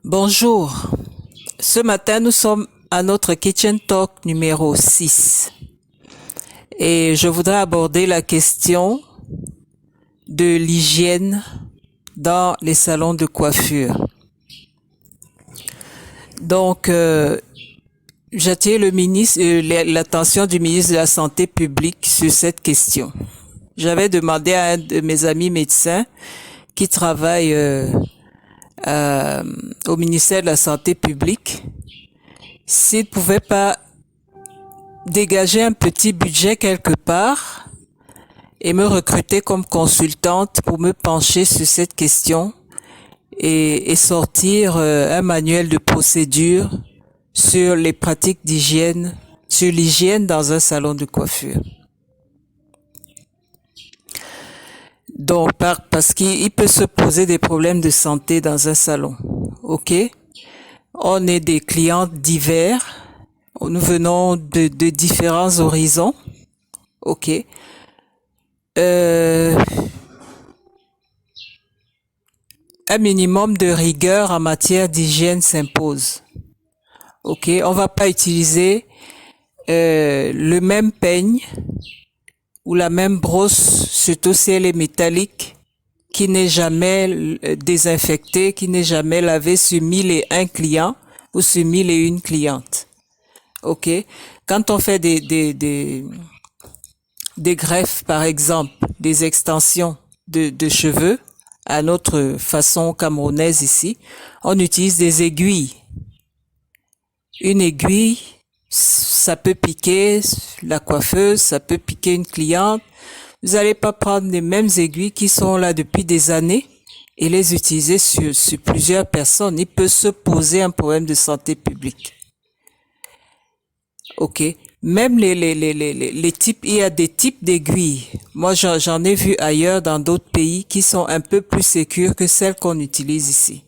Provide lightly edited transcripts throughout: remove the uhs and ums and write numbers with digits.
Bonjour. Ce matin, nous sommes à notre Kitchen Talk numéro 6 et je voudrais aborder la question de l'hygiène dans les salons de coiffure. Donc, j'attire l'attention du ministre de la Santé publique sur cette question. J'avais demandé à un de mes amis médecins qui travaille au ministère de la Santé publique s'il ne pouvait pas dégager un petit budget quelque part et me recruter comme consultante pour me pencher sur cette question et sortir un manuel de procédure sur les pratiques d'hygiène, sur l'hygiène dans un salon de coiffure. Donc, parce qu'il peut se poser des problèmes de santé dans un salon. OK? On est des clients divers. Nous venons de différents horizons. OK? Un minimum de rigueur en matière d'hygiène s'impose. OK? On va pas utiliser le même peigne ou la même brosse, surtout si elle est métallique, qui n'est jamais désinfectée, qui n'est jamais lavée sur 1001 clients ou sur 1001 clientes. OK? Quand on fait des greffes, par exemple, des extensions de cheveux, à notre façon camerounaise ici, on utilise des aiguilles. Une aiguille, ça peut piquer la coiffeuse, ça peut piquer une cliente. Vous n'allez pas prendre les mêmes aiguilles qui sont là depuis des années et les utiliser sur plusieurs personnes. Il peut se poser un problème de santé publique. OK. Même les types, il y a des types d'aiguilles. Moi, j'en ai vu ailleurs dans d'autres pays qui sont un peu plus sécures que celles qu'on utilise ici.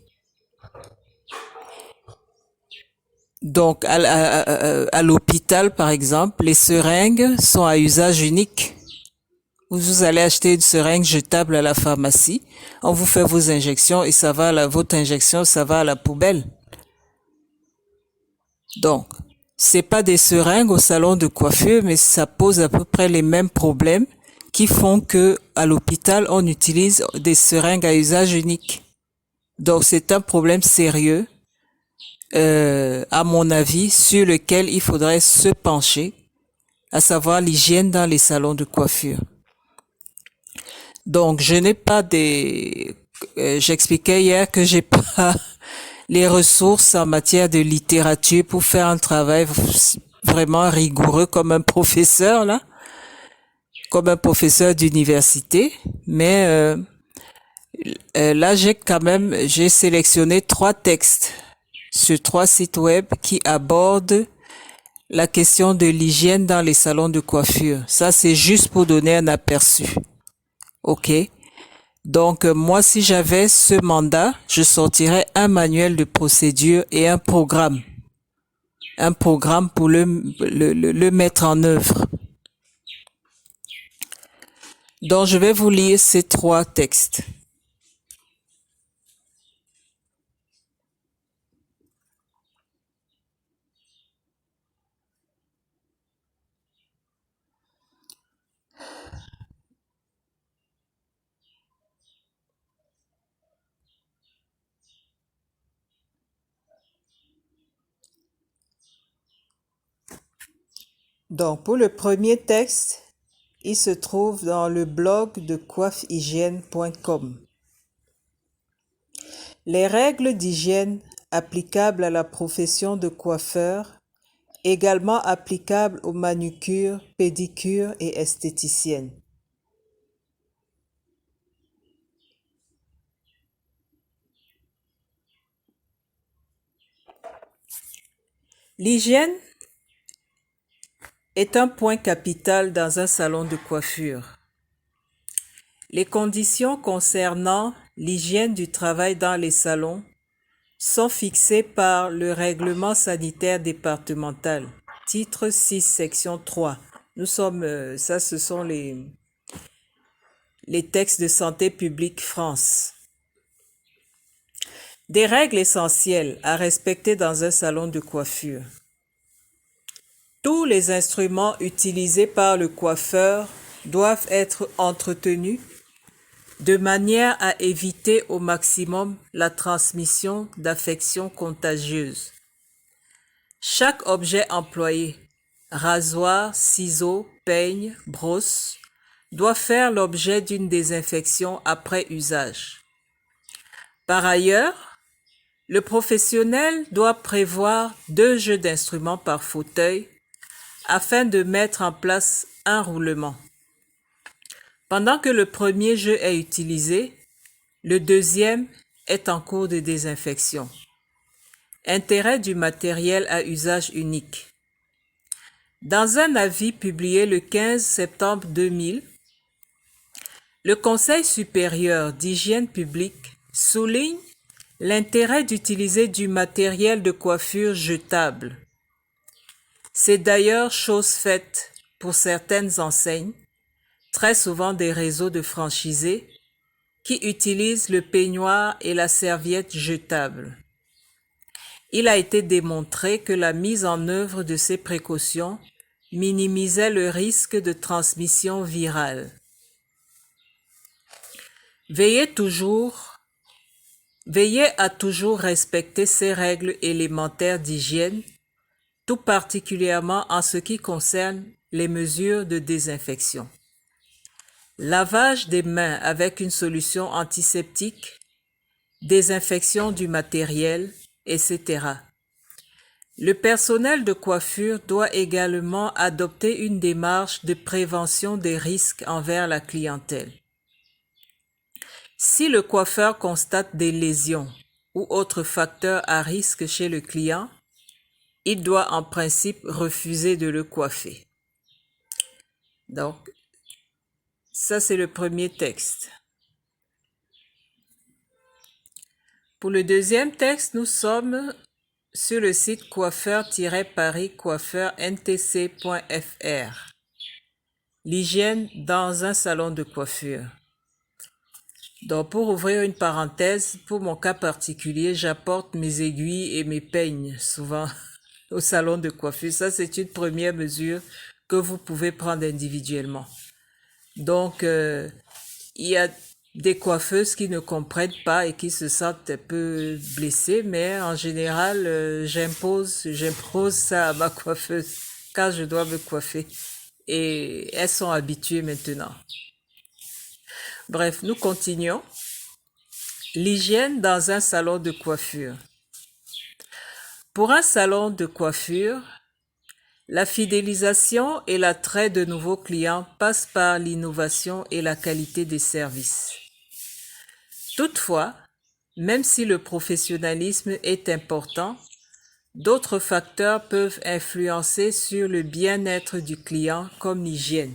Donc, à l'hôpital, par exemple, les seringues sont à usage unique. Vous allez acheter une seringue jetable à la pharmacie, on vous fait vos injections et ça va votre injection, ça va à la poubelle. Donc, c'est pas des seringues au salon de coiffure, mais ça pose à peu près les mêmes problèmes qui font que à l'hôpital, on utilise des seringues à usage unique. Donc, c'est un problème sérieux, à mon avis, sur lequel il faudrait se pencher, à savoir l'hygiène dans les salons de coiffure. Donc, je n'ai pas j'expliquais hier que j'ai pas les ressources en matière de littérature pour faire un travail vraiment rigoureux comme un professeur là, comme un professeur d'université. Mais là, j'ai sélectionné 3 textes sur 3 sites web qui abordent la question de l'hygiène dans les salons de coiffure. Ça, c'est juste pour donner un aperçu. OK? Donc, moi, si j'avais ce mandat, je sortirais un manuel de procédure et un programme. Un programme pour le mettre en œuvre. Donc, je vais vous lire ces 3 textes. Donc, pour le premier texte, il se trouve dans le blog de coiffehygiène.com. Les règles d'hygiène applicables à la profession de coiffeur, également applicables aux manucures, pédicures et esthéticiennes. L'hygiène est un point capital dans un salon de coiffure. Les conditions concernant l'hygiène du travail dans les salons sont fixées par le règlement sanitaire départemental, titre 6, section 3. Ce sont les textes de Santé publique France. Des règles essentielles à respecter dans un salon de coiffure. Tous les instruments utilisés par le coiffeur doivent être entretenus de manière à éviter au maximum la transmission d'affections contagieuses. Chaque objet employé, rasoir, ciseaux, peigne, brosse, doit faire l'objet d'une désinfection après usage. Par ailleurs, le professionnel doit prévoir 2 jeux d'instruments par fauteuil afin de mettre en place un roulement. Pendant que le premier jeu est utilisé, le deuxième est en cours de désinfection. Intérêt du matériel à usage unique. Dans un avis publié le 15 septembre 2000, le Conseil supérieur d'hygiène publique souligne l'intérêt d'utiliser du matériel de coiffure jetable. C'est d'ailleurs chose faite pour certaines enseignes, très souvent des réseaux de franchisés, qui utilisent le peignoir et la serviette jetable. Il a été démontré que la mise en œuvre de ces précautions minimisait le risque de transmission virale. Veillez à toujours respecter ces règles élémentaires d'hygiène, tout particulièrement en ce qui concerne les mesures de désinfection. Lavage des mains avec une solution antiseptique, désinfection du matériel, etc. Le personnel de coiffure doit également adopter une démarche de prévention des risques envers la clientèle. Si le coiffeur constate des lésions ou autres facteurs à risque chez le client, il doit en principe refuser de le coiffer. Donc, ça c'est le premier texte. Pour le deuxième texte, nous sommes sur le site coiffeur-paris-coiffeur-ntc.fr. L'hygiène dans un salon de coiffure. Donc, pour ouvrir une parenthèse, pour mon cas particulier, j'apporte mes aiguilles et mes peignes souvent au salon de coiffure. Ça, c'est une première mesure que vous pouvez prendre individuellement. Donc, il y a des coiffeuses qui ne comprennent pas et qui se sentent un peu blessées, mais en général, j'impose ça à ma coiffeuse quand je dois me coiffer. Et elles sont habituées maintenant. Bref, nous continuons. L'hygiène dans un salon de coiffure. Pour un salon de coiffure, la fidélisation et l'attrait de nouveaux clients passent par l'innovation et la qualité des services. Toutefois, même si le professionnalisme est important, d'autres facteurs peuvent influencer sur le bien-être du client comme l'hygiène.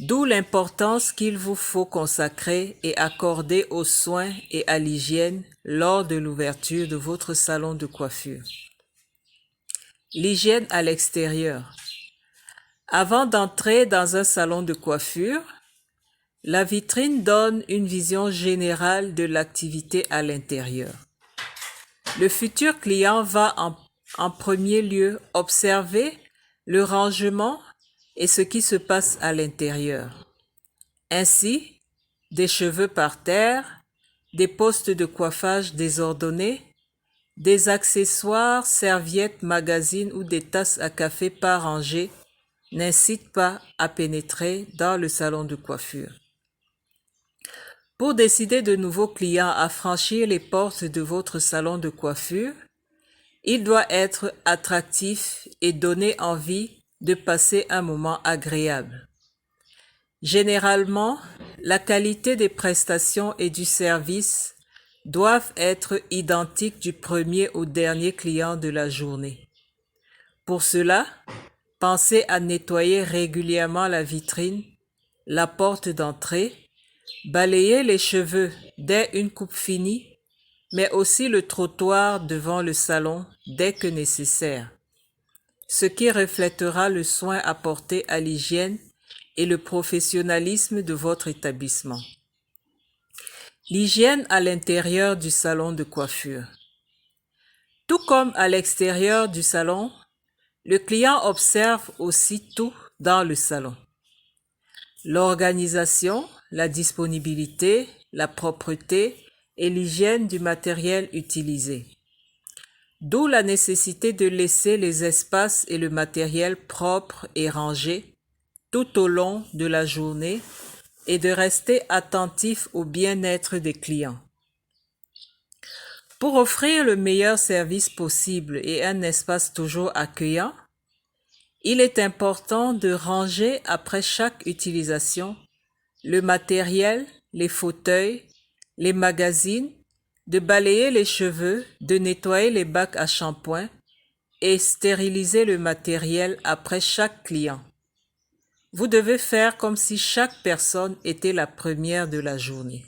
D'où l'importance qu'il vous faut consacrer et accorder aux soins et à l'hygiène lors de l'ouverture de votre salon de coiffure. L'hygiène à l'extérieur. Avant d'entrer dans un salon de coiffure, la vitrine donne une vision générale de l'activité à l'intérieur. Le futur client va en premier lieu observer le rangement et ce qui se passe à l'intérieur. Ainsi, des cheveux par terre, des postes de coiffage désordonnés, des accessoires, serviettes, magazines ou des tasses à café pas rangées n'incitent pas à pénétrer dans le salon de coiffure. Pour décider de nouveaux clients à franchir les portes de votre salon de coiffure, il doit être attractif et donner envie de passer un moment agréable. Généralement, la qualité des prestations et du service doivent être identiques du premier au dernier client de la journée. Pour cela, pensez à nettoyer régulièrement la vitrine, la porte d'entrée, balayer les cheveux dès une coupe finie, mais aussi le trottoir devant le salon dès que nécessaire, ce qui reflètera le soin apporté à l'hygiène et le professionnalisme de votre établissement. L'hygiène à l'intérieur du salon de coiffure. Tout comme à l'extérieur du salon, le client observe aussi tout dans le salon. L'organisation, la disponibilité, la propreté et l'hygiène du matériel utilisé. D'où la nécessité de laisser les espaces et le matériel propres et rangés tout au long de la journée et de rester attentif au bien-être des clients. Pour offrir le meilleur service possible et un espace toujours accueillant, il est important de ranger après chaque utilisation le matériel, les fauteuils, les magazines, de balayer les cheveux, de nettoyer les bacs à shampoing et stériliser le matériel après chaque client. Vous devez faire comme si chaque personne était la première de la journée.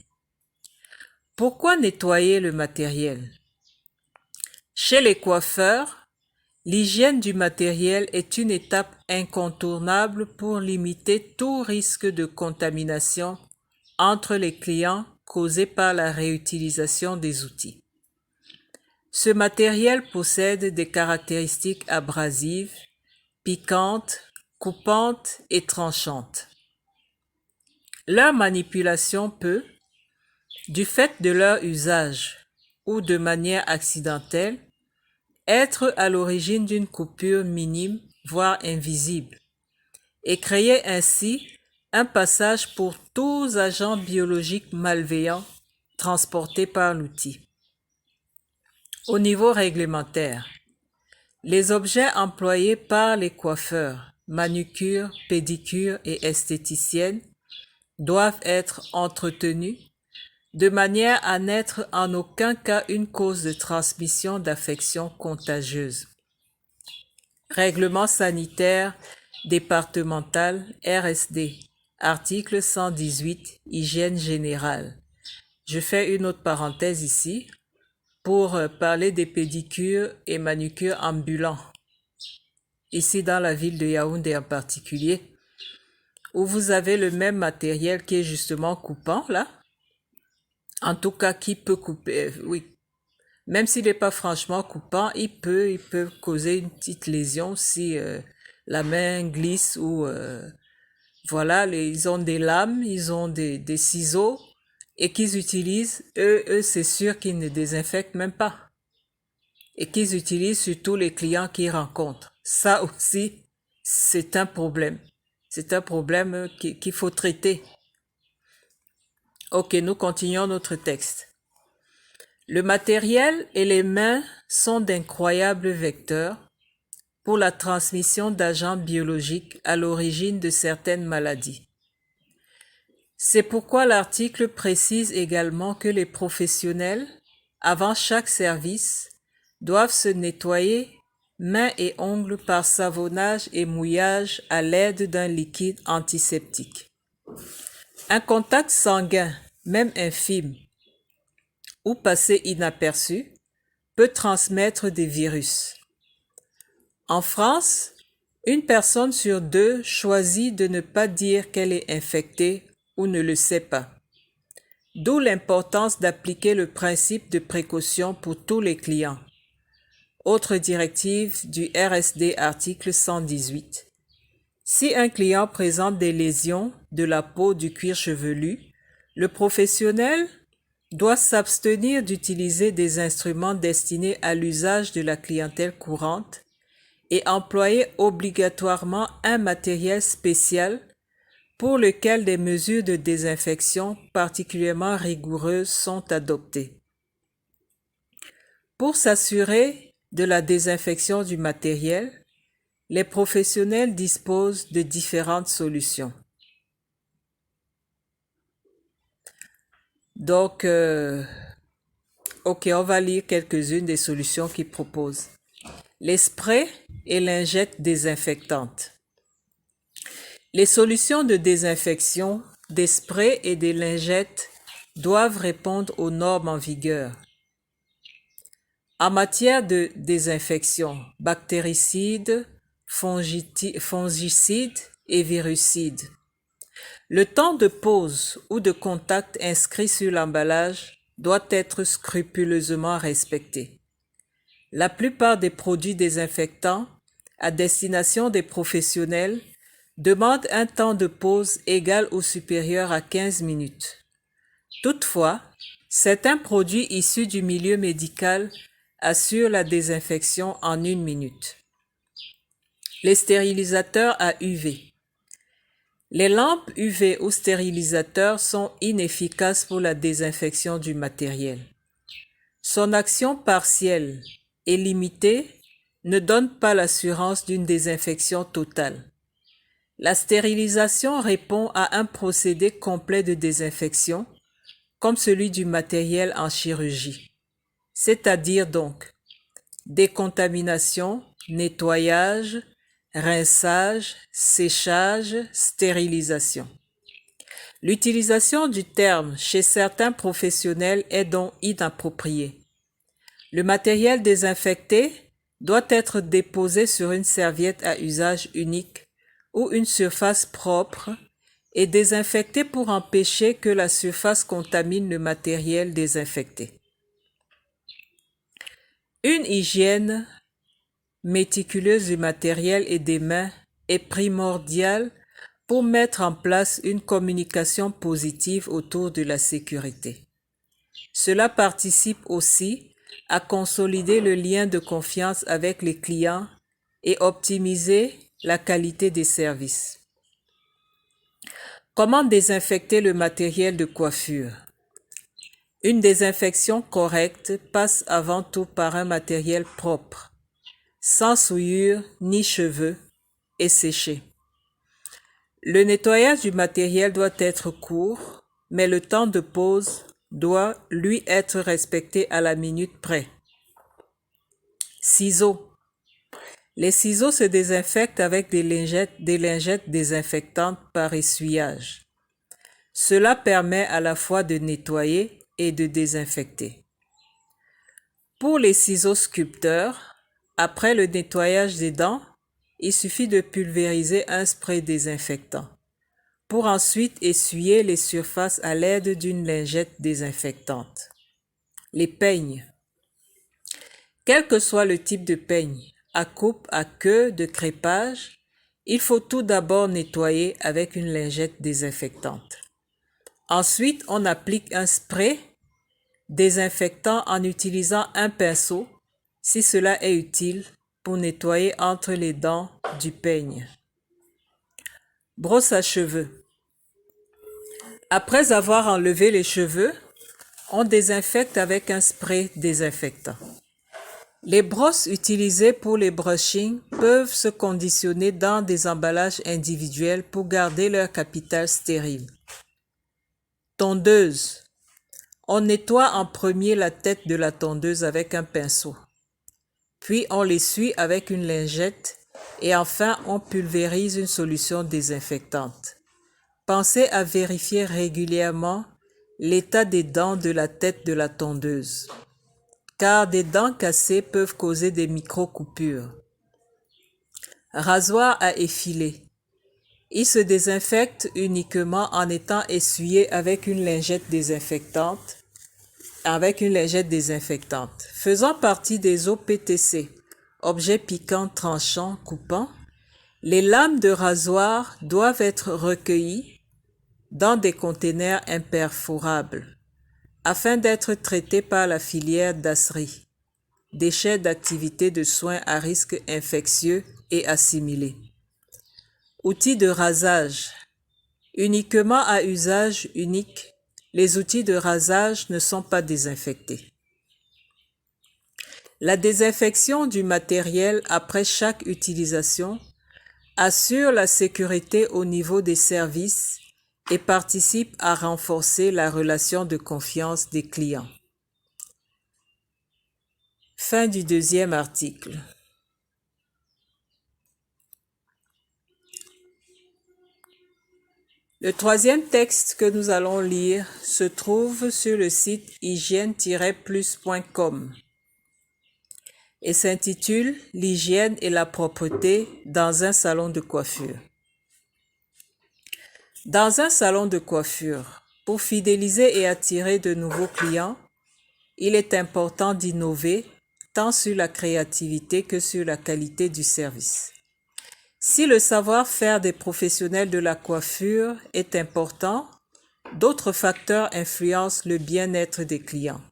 Pourquoi nettoyer le matériel? Chez les coiffeurs, l'hygiène du matériel est une étape incontournable pour limiter tout risque de contamination entre les clients causé par la réutilisation des outils. Ce matériel possède des caractéristiques abrasives, piquantes, coupantes et tranchantes. Leur manipulation peut, du fait de leur usage ou de manière accidentelle, être à l'origine d'une coupure minime, voire invisible, et créer ainsi un passage pour tous agents biologiques malveillants transportés par l'outil. Au niveau réglementaire, les objets employés par les coiffeurs, manucures, pédicures et esthéticiennes doivent être entretenus de manière à n'être en aucun cas une cause de transmission d'affections contagieuses. Règlement sanitaire départemental RSD, article 118, hygiène générale. Je fais une autre parenthèse ici pour parler des pédicures et manucures ambulants, ici dans la ville de Yaoundé en particulier, où vous avez le même matériel qui est justement coupant là, en tout cas qui peut couper, oui, même s'il n'est pas franchement coupant, il peut causer une petite lésion si la main glisse ou voilà, ils ont des lames, ils ont des ciseaux et qu'ils utilisent, eux c'est sûr qu'ils ne désinfectent même pas et qu'ils utilisent sur tous les clients qu'ils rencontrent. Ça aussi, c'est un problème. C'est un problème qu'il faut traiter. Ok, nous continuons notre texte. Le matériel et les mains sont d'incroyables vecteurs pour la transmission d'agents biologiques à l'origine de certaines maladies. C'est pourquoi l'article précise également que les professionnels, avant chaque service, doivent se nettoyer mains et ongles par savonnage et mouillage à l'aide d'un liquide antiseptique. Un contact sanguin, même infime, ou passé inaperçu, peut transmettre des virus. En France, une personne sur deux choisit de ne pas dire qu'elle est infectée ou ne le sait pas. D'où l'importance d'appliquer le principe de précaution pour tous les clients. Autre directive du RSD article 118. Si un client présente des lésions de la peau du cuir chevelu, le professionnel doit s'abstenir d'utiliser des instruments destinés à l'usage de la clientèle courante et employer obligatoirement un matériel spécial pour lequel des mesures de désinfection particulièrement rigoureuses sont adoptées. Pour s'assurer de la désinfection du matériel, les professionnels disposent de différentes solutions. Donc, on va lire quelques-unes des solutions qu'ils proposent. Les sprays et lingettes désinfectantes. Les solutions de désinfection des sprays et des lingettes doivent répondre aux normes en vigueur. En matière de désinfection, bactéricides, fongicides et virucides. Le temps de pause ou de contact inscrit sur l'emballage doit être scrupuleusement respecté. La plupart des produits désinfectants à destination des professionnels demandent un temps de pause égal ou supérieur à 15 minutes. Toutefois, certains produits issus du milieu médical assurent la désinfection en 1 minute. Les stérilisateurs à UV. Les lampes UV ou stérilisateurs sont inefficaces pour la désinfection du matériel. Son action partielle et limitée ne donne pas l'assurance d'une désinfection totale. La stérilisation répond à un procédé complet de désinfection, comme celui du matériel en chirurgie, c'est-à-dire donc décontamination, nettoyage, rinçage, séchage, stérilisation. L'utilisation du terme chez certains professionnels est donc inappropriée. Le matériel désinfecté doit être déposé sur une serviette à usage unique ou une surface propre et désinfecté pour empêcher que la surface contamine le matériel désinfecté. Une hygiène méticuleuse du matériel et des mains est primordiale pour mettre en place une communication positive autour de la sécurité. Cela participe aussi à consolider le lien de confiance avec les clients et optimiser la qualité des services. Comment désinfecter le matériel de coiffure? Une désinfection correcte passe avant tout par un matériel propre, sans souillure ni cheveux, et séché. Le nettoyage du matériel doit être court, mais le temps de pause doit, lui, être respecté à la minute près. Ciseaux. Les ciseaux se désinfectent avec des lingettes désinfectantes par essuyage. Cela permet à la fois de nettoyer et de désinfecter. Pour les ciseaux sculpteurs, après le nettoyage des dents, il suffit de pulvériser un spray désinfectant pour ensuite essuyer les surfaces à l'aide d'une lingette désinfectante. Les peignes. Quel que soit le type de peigne, à coupe, à queue, de crépage, il faut tout d'abord nettoyer avec une lingette désinfectante. Ensuite, on applique un spray désinfectant en utilisant un pinceau, si cela est utile, pour nettoyer entre les dents du peigne. Brosse à cheveux. Après avoir enlevé les cheveux, on désinfecte avec un spray désinfectant. Les brosses utilisées pour les brushings peuvent se conditionner dans des emballages individuels pour garder leur capital stérile. Tondeuse. On nettoie en premier la tête de la tondeuse avec un pinceau. Puis on l'essuie avec une lingette et enfin on pulvérise une solution désinfectante. Pensez à vérifier régulièrement l'état des dents de la tête de la tondeuse, car des dents cassées peuvent causer des micro-coupures. Rasoir à effiler. Il se désinfecte uniquement en étant essuyé avec une lingette désinfectante. Faisant partie des OPTC, objets piquants, tranchants, coupants, les lames de rasoir doivent être recueillies dans des containers imperforables afin d'être traitées par la filière DASRI, déchets d'activités de soins à risque infectieux et assimilés. Outils de rasage. Uniquement à usage unique, les outils de rasage ne sont pas désinfectés. La désinfection du matériel après chaque utilisation assure la sécurité au niveau des services et participe à renforcer la relation de confiance des clients. Fin du 2e article. Le 3e texte que nous allons lire se trouve sur le site hygiène-plus.com et s'intitule « L'hygiène et la propreté dans un salon de coiffure ». Dans un salon de coiffure, pour fidéliser et attirer de nouveaux clients, il est important d'innover tant sur la créativité que sur la qualité du service. Si le savoir-faire des professionnels de la coiffure est important, d'autres facteurs influencent le bien-être des clients.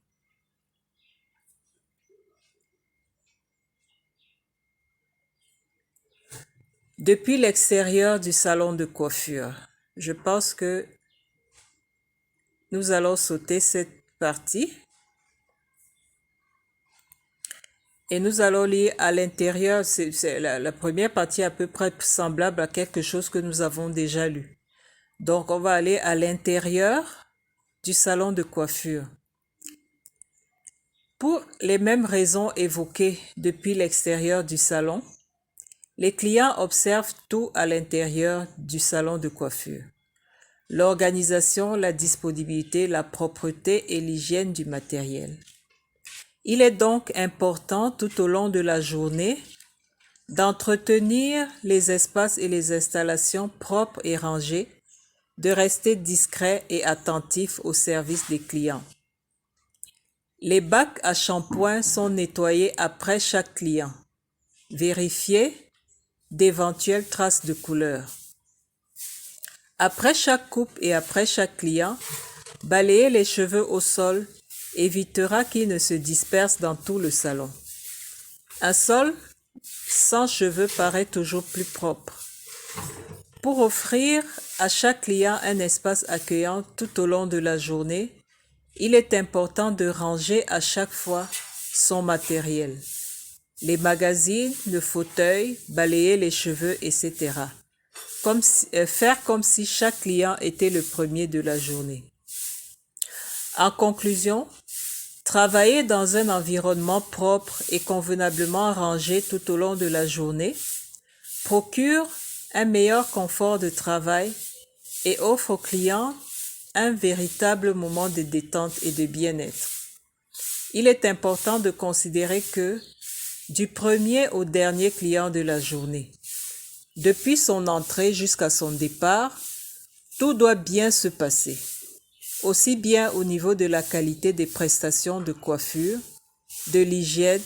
Depuis l'extérieur du salon de coiffure, je pense que nous allons sauter cette partie et nous allons lire à l'intérieur. C'est la première partie à peu près semblable à quelque chose que nous avons déjà lu. Donc, on va aller à l'intérieur du salon de coiffure. Pour les mêmes raisons évoquées depuis l'extérieur du salon, les clients observent tout à l'intérieur du salon de coiffure. L'organisation, la disponibilité, la propreté et l'hygiène du matériel. Il est donc important tout au long de la journée d'entretenir les espaces et les installations propres et rangés, de rester discret et attentif au service des clients. Les bacs à shampoing sont nettoyés après chaque client. Vérifiez d'éventuelles traces de couleur. Après chaque coupe et après chaque client, balayer les cheveux au sol évitera qu'ils ne se dispersent dans tout le salon. Un sol sans cheveux paraît toujours plus propre. Pour offrir à chaque client un espace accueillant tout au long de la journée, il est important de ranger à chaque fois son matériel. Les magazines, le fauteuil, balayer les cheveux, etc. Faire comme si chaque client était le premier de la journée. En conclusion, travailler dans un environnement propre et convenablement rangé tout au long de la journée procure un meilleur confort de travail et offre aux clients un véritable moment de détente et de bien-être. Il est important de considérer que du premier au dernier client de la journée, depuis son entrée jusqu'à son départ, tout doit bien se passer, aussi bien au niveau de la qualité des prestations de coiffure, de l'hygiène,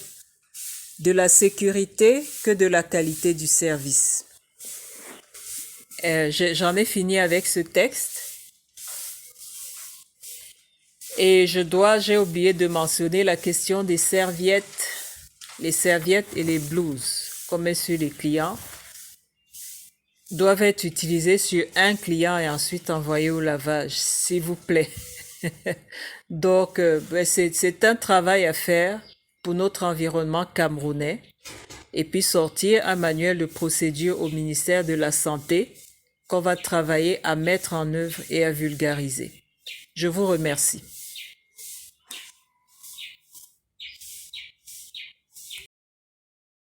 de la sécurité que de la qualité du service. J'en ai fini avec ce texte. Et j'ai oublié de mentionner la question des serviettes, les serviettes et les blouses, comme sur les clients, doivent être utilisées sur un client et ensuite envoyées au lavage, s'il vous plaît. Donc, c'est un travail à faire pour notre environnement camerounais et puis sortir un manuel de procédure au ministère de la Santé qu'on va travailler à mettre en œuvre et à vulgariser. Je vous remercie.